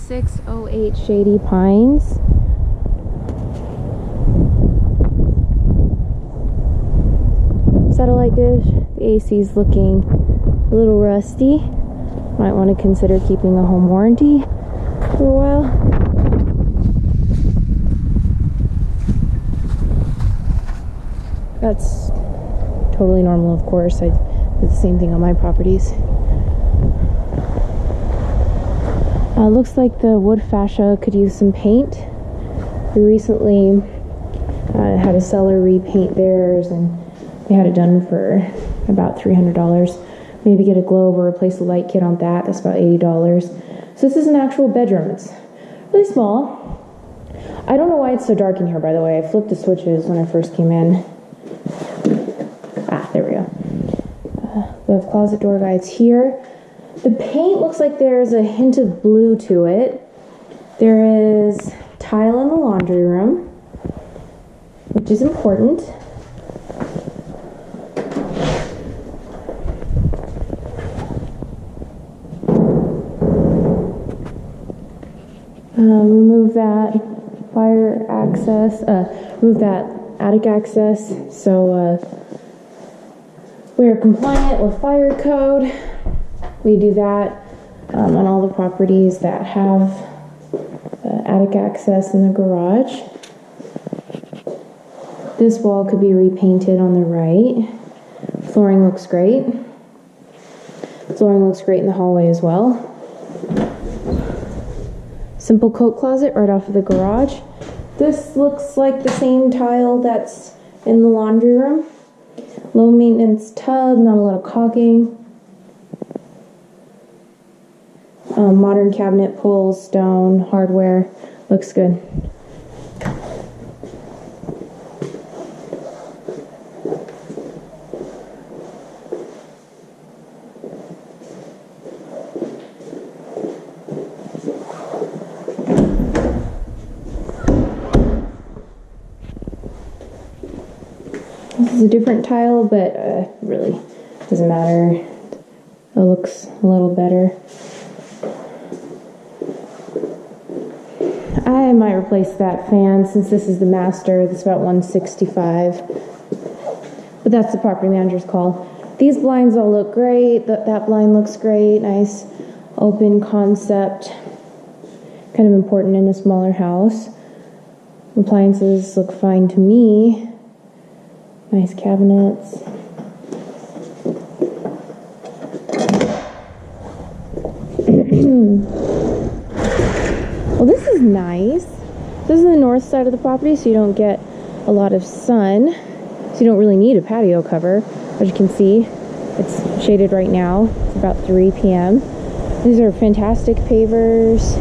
608 Shady Pines. Satellite dish. The AC is looking a little rusty. Might want to consider keeping a home warranty for a while. That's totally normal, of course. I do the same thing on my properties. Looks like the wood fascia could use some paint. We recently had a seller repaint theirs, and they had it done for about $300. Maybe get a globe or replace the light kit on that. That's about $80. So this is an actual bedroom. It's really small. I don't know why it's so dark in here, by the way. I flipped the switches when I first came in. There we go. We have closet door guides here. The paint looks like there's a hint of blue to it. There is tile in the laundry room, which is important. Remove that fire access, remove that attic access, so we're compliant with fire code. We do that on all the properties that have attic access in the garage. This wall could be repainted on the right. Flooring looks great. Flooring looks great in the hallway as well. Simple coat closet right off of the garage. This looks like the same tile that's in the laundry room. Low maintenance tub, not a lot of caulking. Modern cabinet pulls, stone, hardware. Looks good. This is a different tile, but really doesn't matter. It looks a little better. I might replace that fan since this is the master. That's about $165. But that's the property manager's call. These blinds all look great. That blind looks great. Nice open concept. Kind of important in a smaller house. Appliances look fine to me. Nice cabinets. Well, this is nice. This is the north side of the property, so you don't get a lot of sun. So you don't really need a patio cover. As you can see, it's shaded right now. It's about 3 p.m. These are fantastic pavers.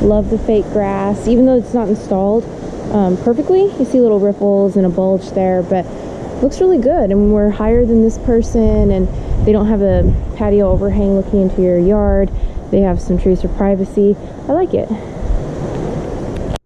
Love the fake grass, even though it's not installed perfectly. You see little ripples and a bulge there, but it looks really good. And we're higher than this person, and they don't have a patio overhang looking into your yard. They have some trees for privacy. I like it.